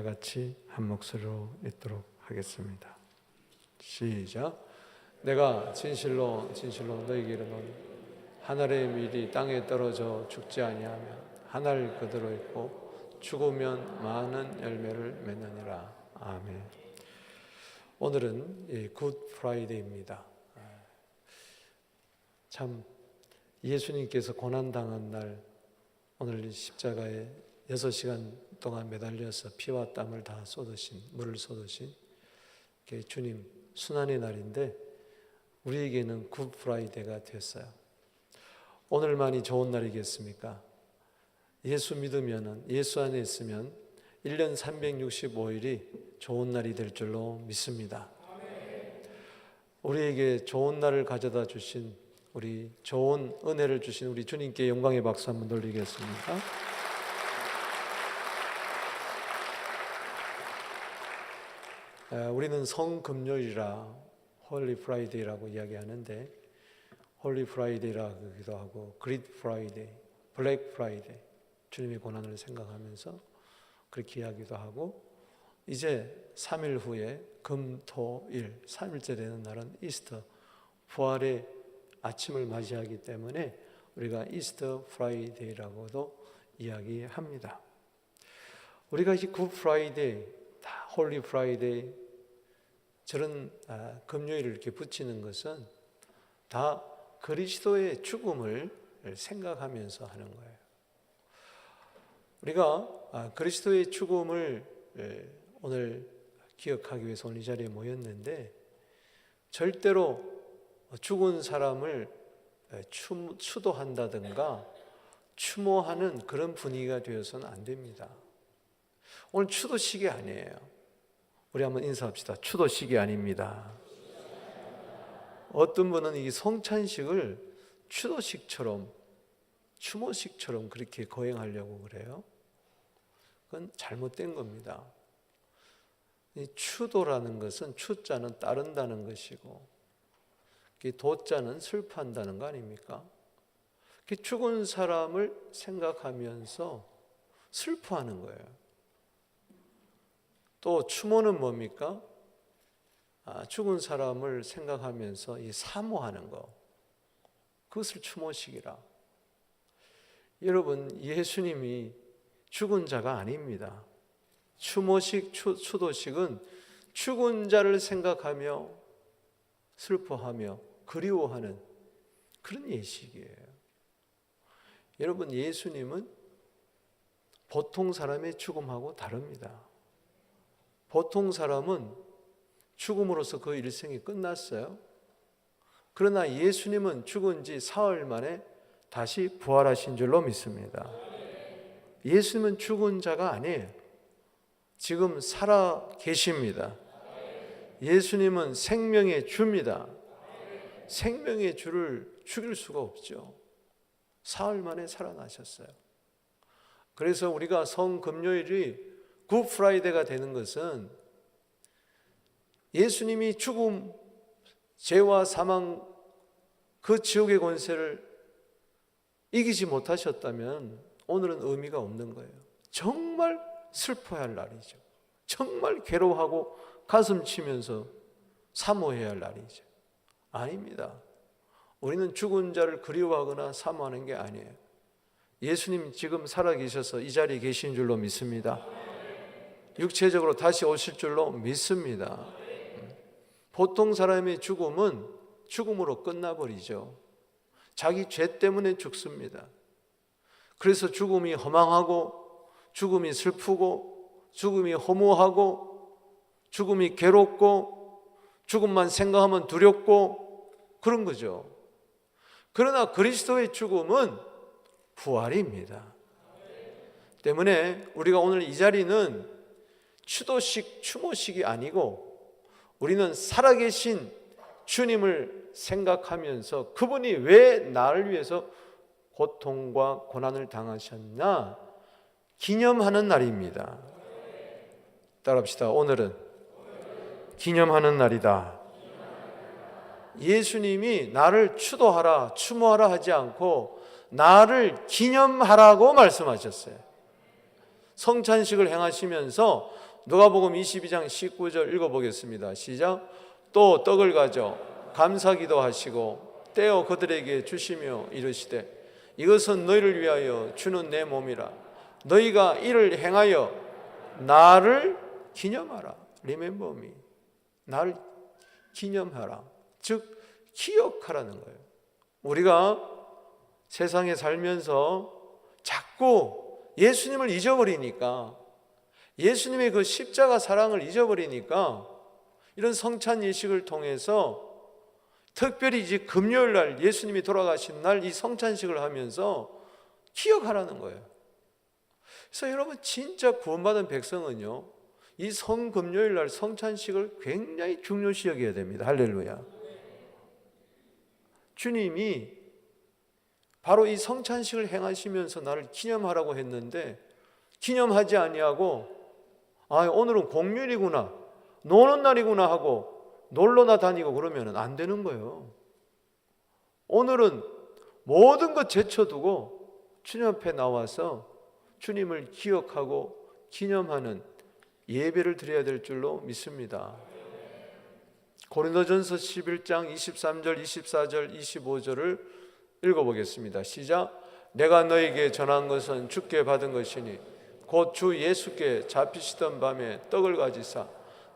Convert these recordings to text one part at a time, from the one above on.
같이 한 목소리로 읽도록 하겠습니다. 시작. 내가 진실로 너희에게 이르노니 하늘의 밀이 땅에 떨어져 죽지 아니하면 하늘 그대로 있고 죽으면 많은 열매를 맺느니라. 아멘. 오늘은 굿 프라이데이입니다. 참 예수님께서 고난당한 날, 오늘 십자가에 6시간 동안 매달려서 피와 땀을 다 쏟으신, 물을 쏟으신 주님 순환의 날인데 우리에게는 굿 프라이데이가 됐어요. 오늘만이 좋은 날이겠습니까? 예수 믿으면, 예수 안에 있으면 1년 365일이 좋은 날이 될 줄로 믿습니다. 우리에게 좋은 날을 가져다 주신, 우리 좋은 은혜를 주신 우리 주님께 영광의 박수 한번 돌리겠습니다. 우리는 성금요일이라 홀리 프라이데이라고 이야기하는데, 홀리 프라이데이라고도 하고 그리드 프라이데이, 블랙 프라이데이, 주님의 고난을 생각하면서 그렇게 이야기도 하고, 이제 3일 후에 금토일 3일째 되는 날은 이스터, 부활의 아침을 맞이하기 때문에 우리가 이스터 프라이데이라고도 이야기합니다. 우리가 이 굿 프라이데이, 다 홀리 프라이데이, 저런 금요일을 이렇게 붙이는 것은 다 그리스도의 죽음을 생각하면서 하는 거예요. 우리가 그리스도의 죽음을 오늘 기억하기 위해서 오늘 이 자리에 모였는데, 절대로 죽은 사람을 추도한다든가 추모하는 그런 분위기가 되어서는 안 됩니다. 오늘 추도식이 아니에요. 우리 한번 인사합시다. 추도식이 아닙니다. 어떤 분은 이 성찬식을 추도식처럼, 추모식처럼 그렇게 거행하려고 그래요. 그건 잘못된 겁니다. 이 추도라는 것은 추자는 따른다는 것이고, 도자는 슬퍼한다는 거 아닙니까? 죽은 사람을 생각하면서 슬퍼하는 거예요. 또 추모는 뭡니까? 죽은 사람을 생각하면서 이 사모하는 거, 그것을 추모식이라. 여러분, 예수님이 죽은 자가 아닙니다. 추모식, 추도식은 죽은 자를 생각하며 슬퍼하며 그리워하는 그런 예식이에요. 여러분, 예수님은 보통 사람의 죽음하고 다릅니다. 보통 사람은 죽음으로써 그 일생이 끝났어요. 그러나 예수님은 죽은 지 사흘 만에 다시 부활하신 줄로 믿습니다. 예수님은 죽은 자가 아니에요. 지금 살아 계십니다. 예수님은 생명의 주입니다. 생명의 주를 죽일 수가 없죠. 사흘 만에 살아나셨어요. 그래서 우리가 성금요일이 굿 프라이데이가 되는 것은 예수님이 죽음, 죄와 사망, 그 지옥의 권세를 이기지 못하셨다면 오늘은 의미가 없는 거예요. 정말 슬퍼해야 할 날이죠. 정말 괴로워하고 가슴 치면서 사모해야 할 날이죠. 아닙니다. 우리는 죽은 자를 그리워하거나 사모하는 게 아니에요. 예수님 지금 살아계셔서 이 자리에 계신 줄로 믿습니다. 육체적으로 다시 오실 줄로 믿습니다. 보통 사람의 죽음은 죽음으로 끝나버리죠. 자기 죄 때문에 죽습니다. 그래서 죽음이 허망하고, 죽음이 슬프고, 죽음이 허무하고, 죽음이 괴롭고, 죽음만 생각하면 두렵고, 그런 거죠. 그러나 그리스도의 죽음은 부활입니다. 때문에 우리가 오늘 이 자리는 추도식, 추모식이 아니고 우리는 살아계신 주님을 생각하면서 그분이 왜 나를 위해서 고통과 고난을 당하셨나 기념하는 날입니다. 따라합시다. 오늘은 기념하는 날이다. 예수님이 나를 추도하라, 추모하라 하지 않고 나를 기념하라고 말씀하셨어요. 성찬식을 행하시면서 누가복음 22장 19절 읽어보겠습니다. 시작. 또 떡을 가져 감사기도 하시고 떼어 그들에게 주시며 이르시되 이것은 너희를 위하여 주는 내 몸이라. 너희가 이를 행하여 나를 기념하라. Remember me. 나를 기념하라. 즉 기억하라는 거예요. 우리가 세상에 살면서 자꾸 예수님을 잊어버리니까, 예수님의 그 십자가 사랑을 잊어버리니까 이런 성찬 예식을 통해서, 특별히 이제 금요일 날 예수님이 돌아가신 날 이 성찬식을 하면서 기억하라는 거예요. 그래서 여러분, 진짜 구원받은 백성은요, 이 성금요일 날 성찬식을 굉장히 중요시 여겨야 됩니다. 할렐루야. 주님이 바로 이 성찬식을 행하시면서 나를 기념하라고 했는데, 기념하지 아니하고 오늘은 공휴일이구나, 노는 날이구나 하고 놀러나 다니고 그러면 안 되는 거예요. 오늘은 모든 것 제쳐두고 주님 앞에 나와서 주님을 기억하고 기념하는 예배를 드려야 될 줄로 믿습니다. 고린도전서 11장 23절, 24절, 25절을 읽어보겠습니다. 시작. 내가 너에게 전한 것은 주께 받은 것이니 곧 주 예수께 잡히시던 밤에 떡을 가지사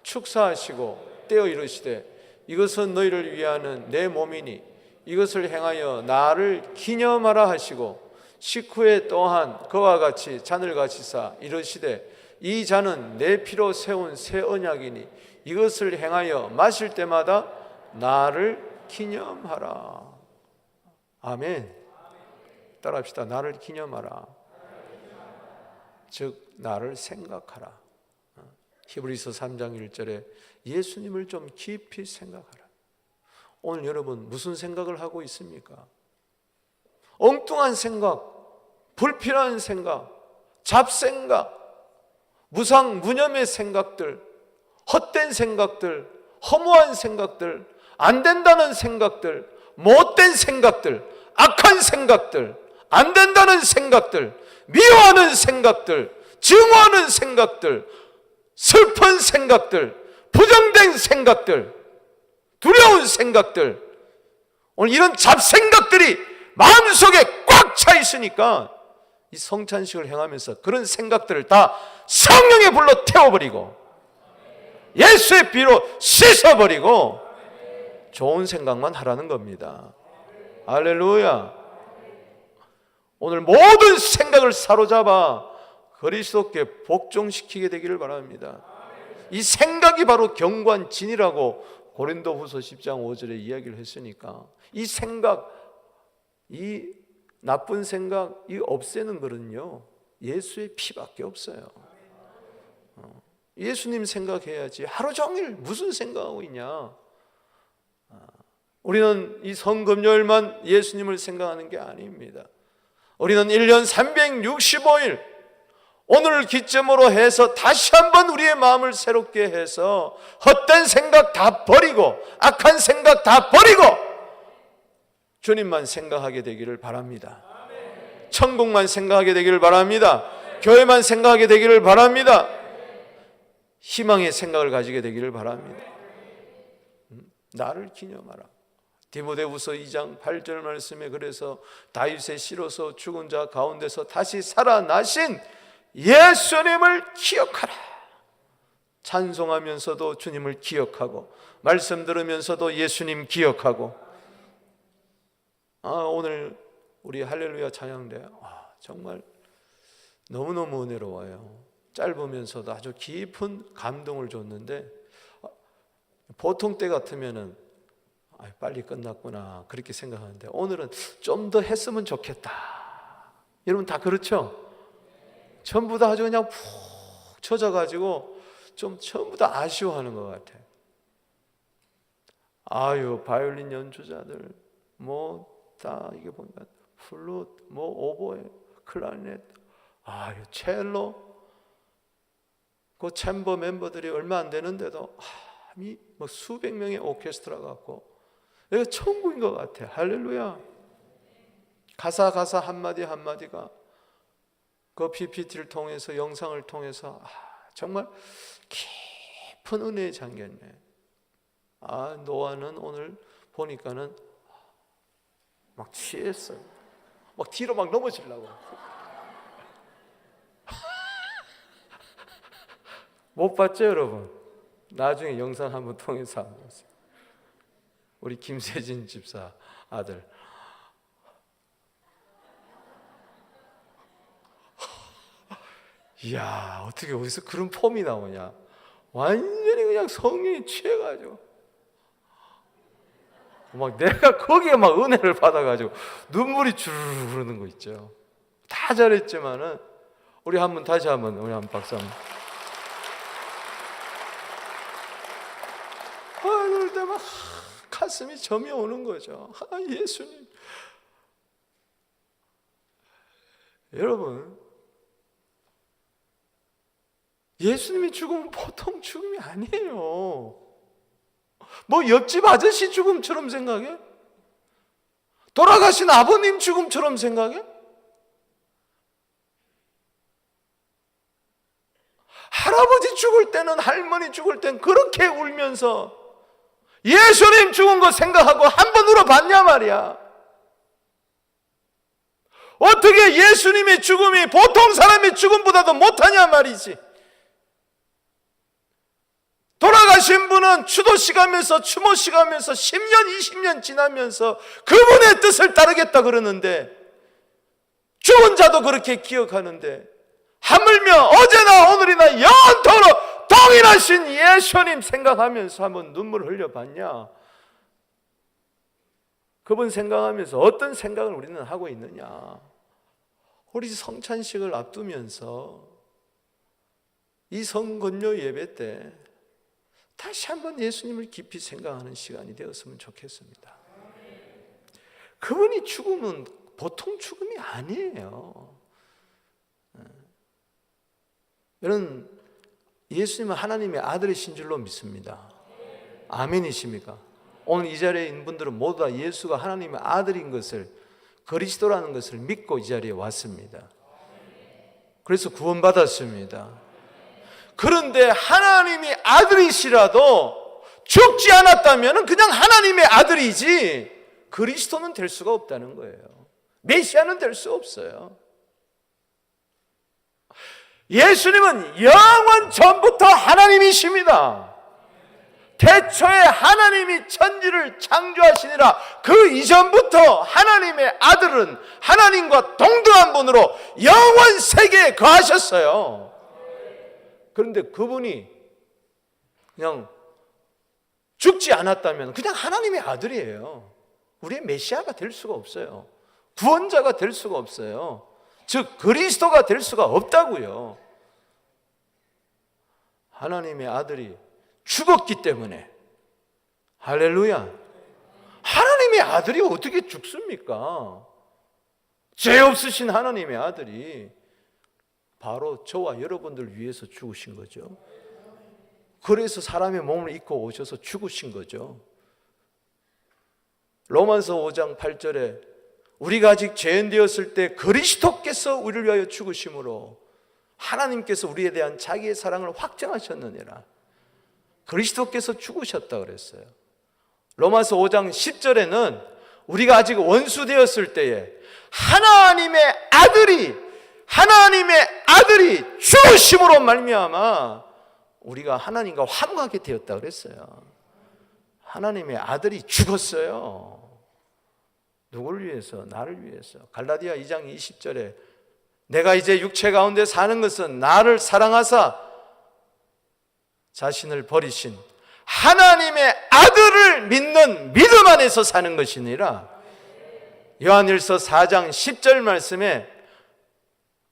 축사하시고 떼어 이르시되 이것은 너희를 위하는 내 몸이니 이것을 행하여 나를 기념하라 하시고, 식후에 또한 그와 같이 잔을 가지사 이르시되 이 잔은 내 피로 세운 새 언약이니 이것을 행하여 마실 때마다 나를 기념하라. 아멘. 따라합시다. 나를 기념하라. 즉 나를 생각하라. 히브리서 3장 1절에 예수님을 좀 깊이 생각하라. 오늘 여러분 무슨 생각을 하고 있습니까? 엉뚱한 생각, 불필요한 생각, 잡생각, 무상무념의 생각들, 헛된 생각들, 허무한 생각들, 안 된다는 생각들, 못된 생각들, 악한 생각들, 안 된다는 생각들, 미워하는 생각들, 증오하는 생각들, 슬픈 생각들, 부정된 생각들, 두려운 생각들, 오늘 이런 잡생각들이 마음속에 꽉 차 있으니까 이 성찬식을 행하면서 그런 생각들을 다 성령의 불로 태워버리고 예수의 피로 씻어버리고 좋은 생각만 하라는 겁니다. 할렐루야. 오늘 모든 생각을 사로잡아 그리스도께 복종시키게 되기를 바랍니다. 이 생각이 바로 경관진이라고 고린도후서 10장 5절에 이야기를 했으니까, 이 생각, 이 나쁜 생각, 이 없애는 것은요 예수의 피밖에 없어요. 예수님 생각해야지 하루 종일 무슨 생각하고 있냐. 우리는 이 성금요일만 예수님을 생각하는 게 아닙니다. 우리는 1년 365일 오늘을 기점으로 해서 다시 한번 우리의 마음을 새롭게 해서 헛된 생각 다 버리고 악한 생각 다 버리고 주님만 생각하게 되기를 바랍니다. 천국만 생각하게 되기를 바랍니다. 교회만 생각하게 되기를 바랍니다. 희망의 생각을 가지게 되기를 바랍니다. 나를 기념하라. 디모데후서 2장 8절 말씀에 그래서 다윗의 씨로서 죽은 자 가운데서 다시 살아나신 예수님을 기억하라. 찬송하면서도 주님을 기억하고, 말씀 들으면서도 예수님 기억하고. 오늘 우리 할렐루야 찬양대 정말 너무너무 은혜로워요. 짧으면서도 아주 깊은 감동을 줬는데, 보통 때 같으면은 빨리 끝났구나 그렇게 생각하는데, 오늘은 좀 더 했으면 좋겠다. 여러분 다 그렇죠? 전부 다 아주 그냥 푹 젖어가지고 좀 전부 다 아쉬워하는 것 같아. 바이올린 연주자들 다 이게 보면 플루트, 오보에, 클라리넷, 첼로, 그 챔버 멤버들이 얼마 안 되는데도 수백 명의 오케스트라 같고, 이거 천국인 것 같아. 할렐루야. 가사 한마디 한마디가 그 PPT를 통해서, 영상을 통해서 정말 깊은 은혜에 잠겼네. 노아는 오늘 보니까는 막 취했어요. 막 뒤로 막 넘어지려고. 못 봤죠, 여러분? 나중에 영상 한번 통해서 한번 보세요. 우리 김세진 집사 아들. 이야, 어떻게 어디서 그런 폼이 나오냐? 완전히 그냥 성령이 취해가지고 막 내가 거기에 막 은혜를 받아가지고 눈물이 주르르 흐르는 거 있죠. 다 잘했지만은 우리 한번 다시 한번 우리 한번 박수 한번. 그럴 때 막 가슴이 점이 오는 거죠. 예수님. 여러분, 예수님이 죽음은 보통 죽음이 아니에요. 뭐 옆집 아저씨 죽음처럼 생각해? 돌아가신 아버님 죽음처럼 생각해? 할아버지 죽을 때는, 할머니 죽을 땐 그렇게 울면서 예수님 죽은 거 생각하고 한 번 울어봤냐 말이야. 어떻게 예수님의 죽음이 보통 사람의 죽음보다도 못하냐 말이지. 돌아가신 분은 추도시 가면서 추모시 가면서 10년 20년 지나면서 그분의 뜻을 따르겠다 그러는데, 죽은 자도 그렇게 기억하는데, 하물며 어제나 오늘이나 영원토록 동일하신 예수님 생각하면서 한번 눈물을 흘려봤냐? 그분 생각하면서 어떤 생각을 우리는 하고 있느냐? 우리 성찬식을 앞두면서 이 성건료 예배 때 다시 한번 예수님을 깊이 생각하는 시간이 되었으면 좋겠습니다. 그분이 죽음은 보통 죽음이 아니에요. 여러분, 예수님은 하나님의 아들이신 줄로 믿습니다. 아멘이십니까? 오늘 이 자리에 있는 분들은 모두 다 예수가 하나님의 아들인 것을, 그리스도라는 것을 믿고 이 자리에 왔습니다. 그래서 구원받았습니다. 그런데 하나님이 아들이시라도 죽지 않았다면 그냥 하나님의 아들이지 그리스도는 될 수가 없다는 거예요. 메시아는 될 수 없어요. 예수님은 영원 전부터 하나님이십니다. 태초에 하나님이 천지를 창조하시니라. 그 이전부터 하나님의 아들은 하나님과 동등한 분으로 영원 세계에 거하셨어요. 그런데 그분이 그냥 죽지 않았다면 그냥 하나님의 아들이에요. 우리의 메시아가 될 수가 없어요. 구원자가 될 수가 없어요. 즉 그리스도가 될 수가 없다고요. 하나님의 아들이 죽었기 때문에. 할렐루야. 하나님의 아들이 어떻게 죽습니까? 죄 없으신 하나님의 아들이 바로 저와 여러분들 위해서 죽으신 거죠. 그래서 사람의 몸을 입고 오셔서 죽으신 거죠. 로마서 5장 8절에 우리가 아직 죄인 되었을 때 그리스도께서 우리를 위하여 죽으심으로 하나님께서 우리에 대한 자기의 사랑을 확증하셨느니라. 그리스도께서 죽으셨다 그랬어요. 로마서 5장 10절에는 우리가 아직 원수 되었을 때에 하나님의 아들이 죽으심으로 말미암아 우리가 하나님과 화목하게 되었다 그랬어요. 하나님의 아들이 죽었어요. 누구를 위해서? 나를 위해서. 갈라디아 2장 20절에 내가 이제 육체 가운데 사는 것은 나를 사랑하사 자신을 버리신 하나님의 아들을 믿는 믿음 안에서 사는 것이니라. 요한일서 4장 10절 말씀에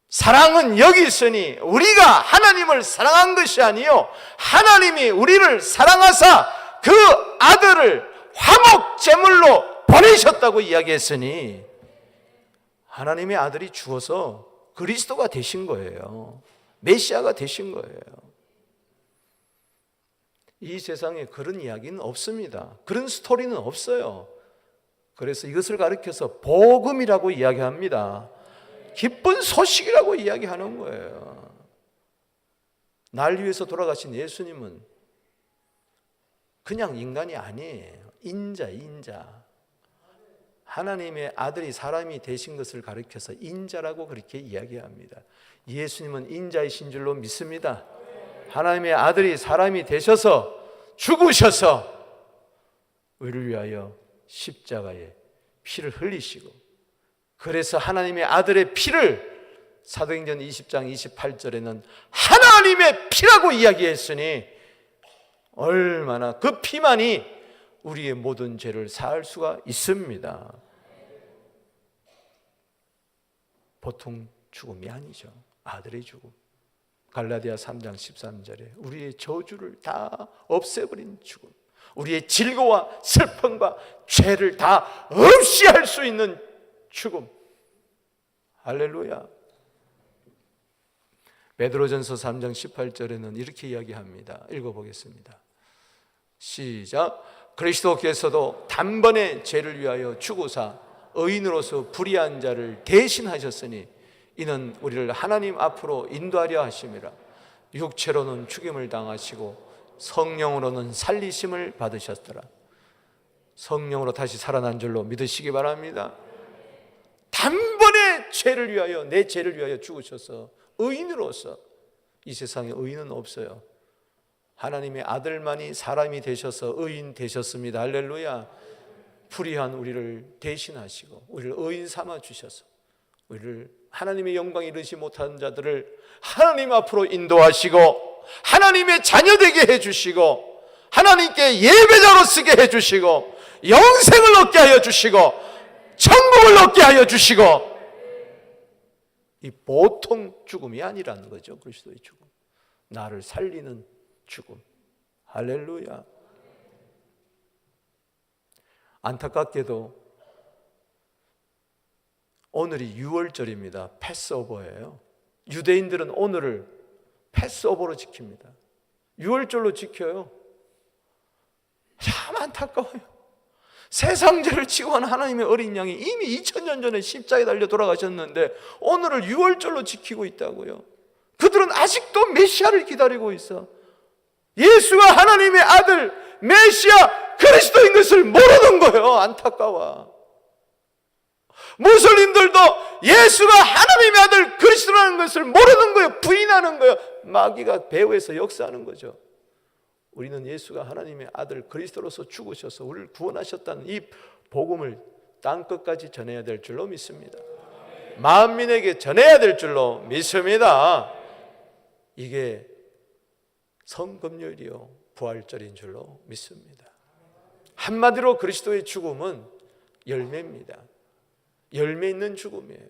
사랑은 여기 있으니 우리가 하나님을 사랑한 것이 아니요 하나님이 우리를 사랑하사 그 아들을 화목 제물로 보내셨다고 이야기했으니 하나님의 아들이 죽어서 그리스도가 되신 거예요. 메시아가 되신 거예요. 이 세상에 그런 이야기는 없습니다. 그런 스토리는 없어요. 그래서 이것을 가리켜서 복음이라고 이야기합니다. 기쁜 소식이라고 이야기하는 거예요. 날 위해서 돌아가신 예수님은 그냥 인간이 아니에요. 인자. 하나님의 아들이 사람이 되신 것을 가리켜서 인자라고 그렇게 이야기합니다. 예수님은 인자이신 줄로 믿습니다. 하나님의 아들이 사람이 되셔서 죽으셔서 우리를 위하여 십자가에 피를 흘리시고, 그래서 하나님의 아들의 피를 사도행전 20장 28절에는 하나님의 피라고 이야기했으니 얼마나 그 피만이 우리의 모든 죄를 사할 수가 있습니다. 보통 죽음이 아니죠. 아들의 죽음. 갈라디아 3장 13절에 우리의 저주를 다 없애버린 죽음, 우리의 질고와 슬픔과 죄를 다 없이 할 수 있는 죽음. 할렐루야. 베드로전서 3장 18절에는 이렇게 이야기합니다. 읽어보겠습니다. 시작. 그리스도께서도 단번에 죄를 위하여 죽으사 의인으로서 불의한 자를 대신하셨으니 이는 우리를 하나님 앞으로 인도하려 하심이라. 육체로는 죽임을 당하시고 성령으로는 살리심을 받으셨더라. 성령으로 다시 살아난 줄로 믿으시기 바랍니다. 단번에 죄를 위하여, 내 죄를 위하여 죽으셔서 의인으로서, 이 세상에 의인은 없어요. 하나님의 아들만이 사람이 되셔서 의인 되셨습니다. 할렐루야. 불의한 우리를 대신하시고 우리를 의인 삼아 주셔서 우리를 하나님의 영광에 이르지 못한 자들을 하나님 앞으로 인도하시고 하나님의 자녀 되게 해주시고 하나님께 예배자로 쓰게 해주시고 영생을 얻게 하여 주시고 천국을 얻게 하여 주시고, 이 보통 죽음이 아니라는 거죠. 그리스도의 죽음, 나를 살리는 죽음. 할렐루야. 안타깝게도 오늘이 6월절입니다. 패스오버예요. 유대인들은 오늘을 패스오버로 지킵니다. 6월절로 지켜요. 참 안타까워요. 세상 죄를 지고 한 하나님의 어린 양이 이미 2000년 전에 십자가에 달려 돌아가셨는데 오늘을 6월절로 지키고 있다고요. 그들은 아직도 메시아를 기다리고 있어. 예수가 하나님의 아들 메시아 그리스도인 것을 모르는 거예요. 안타까워. 무슬림들도 예수가 하나님의 아들 그리스도라는 것을 모르는 거예요. 부인하는 거예요. 마귀가 배후에서 역사하는 거죠. 우리는 예수가 하나님의 아들 그리스도로서 죽으셔서 우리를 구원하셨다는 이 복음을 땅끝까지 전해야 될 줄로 믿습니다. 만민에게 전해야 될 줄로 믿습니다. 이게 성금요일이요 부활절인 줄로 믿습니다. 한마디로 그리스도의 죽음은 열매입니다. 열매 있는 죽음이에요.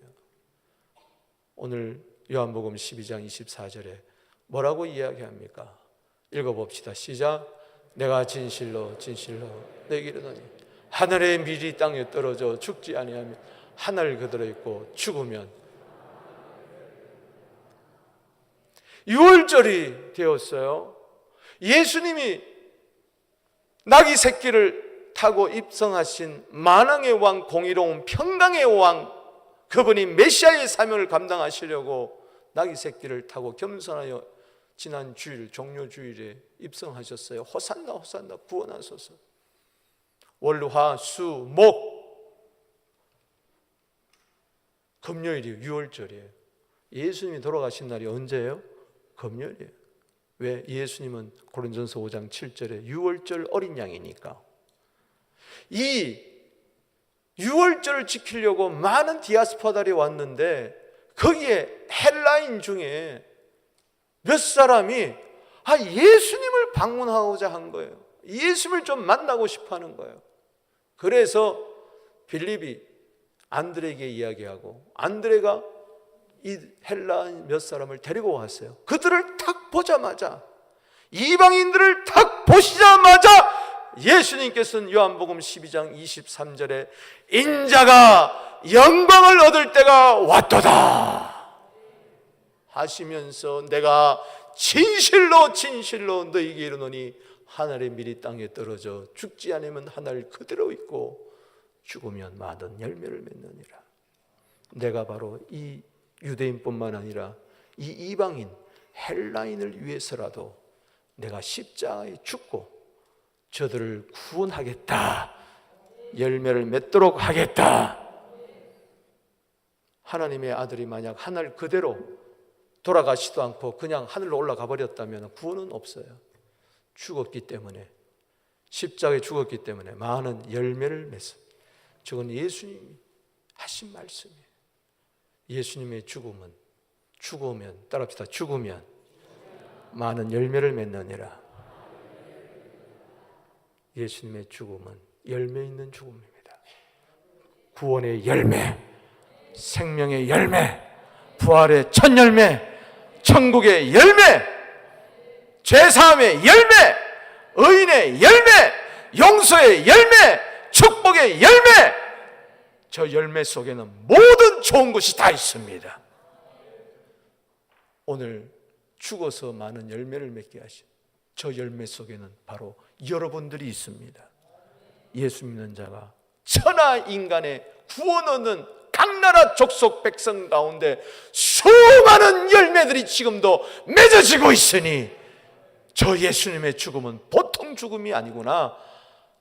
오늘 요한복음 12장 24절에 뭐라고 이야기합니까? 읽어봅시다. 시작. 내가 진실로 너에게 이르노니 하늘의 밀이 땅에 떨어져 죽지 아니하면 하늘 그대로 있고 죽으면 6월절이 되었어요. 예수님이 나귀 새끼를 타고 입성하신 만왕의 왕, 공의로운 평강의 왕, 그분이 메시아의 사명을 감당하시려고 나귀 새끼를 타고 겸손하여 지난 주일, 종료주일에 입성하셨어요. 호산나 호산나 구원하소서. 월, 화, 수, 목 금요일이 6월절이에요. 예수님이 돌아가신 날이 언제예요? 금요일이에요. 왜? 예수님은 고린도전서 5장 7절에 6월절 어린 양이니까. 이 6월절을 지키려고 많은 디아스포다들이 왔는데 거기에 헬라인 중에 몇 사람이 예수님을 방문하고자 한 거예요. 예수님을 좀 만나고 싶어 하는 거예요. 그래서 빌립이 안드레에게 이야기하고 안드레가 이 헬라인 몇 사람을 데리고 왔어요. 그들을 딱 보자마자, 이방인들을 딱 보시자마자 예수님께서는 요한복음 12장 23절에 인자가 영광을 얻을 때가 왔도다 하시면서 내가 진실로 너희에게 이르노니 하늘의 밀이 땅에 떨어져 죽지 않으면 하늘 그대로 있고 죽으면 많은 열매를 맺느니라. 내가 바로 이 유대인뿐만 아니라 이 이방인 헬라인을 위해서라도 내가 십자가에 죽고 저들을 구원하겠다, 열매를 맺도록 하겠다. 하나님의 아들이 만약 하늘 그대로 돌아가시도 않고 그냥 하늘로 올라가 버렸다면 구원은 없어요. 죽었기 때문에, 십자가에 죽었기 때문에 많은 열매를 맺습니다. 저건 예수님이 하신 말씀이에요. 예수님의 죽으면 따라합시다. 죽으면 많은 열매를 맺느니라. 예수님의 죽음은 열매 있는 죽음입니다. 구원의 열매, 생명의 열매, 부활의 첫 열매, 천국의 열매, 죄사함의 열매, 의인의 열매, 용서의 열매, 축복의 열매. 저 열매 속에는 모든 좋은 것이 다 있습니다. 오늘 죽어서 많은 열매를 맺게 하신 저 열매 속에는 바로 여러분들이 있습니다. 예수 믿는 자가 천하 인간의 구원 얻는 각 나라 족속 백성 가운데 수많은 열매들이 지금도 맺어지고 있으니 저 예수님의 죽음은 보통 죽음이 아니구나.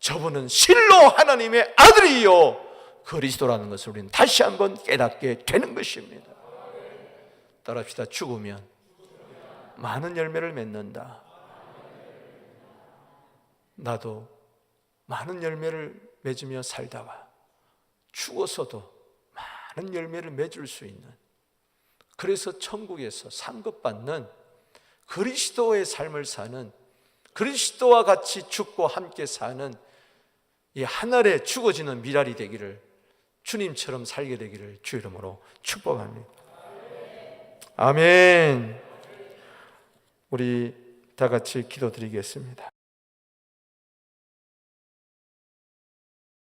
저분은 실로 하나님의 아들이요 그리스도라는 것을 우리는 다시 한번 깨닫게 되는 것입니다. 따라합시다. 죽으면 많은 열매를 맺는다. 나도 많은 열매를 맺으며 살다가 죽어서도 많은 열매를 맺을 수 있는, 그래서 천국에서 상급받는 그리스도의 삶을 사는, 그리스도와 같이 죽고 함께 사는 이 하늘에 죽어지는 미랄이 되기를, 주님처럼 살게 되기를 주 이름으로 축복합니다. 아멘. 우리 다 같이 기도드리겠습니다.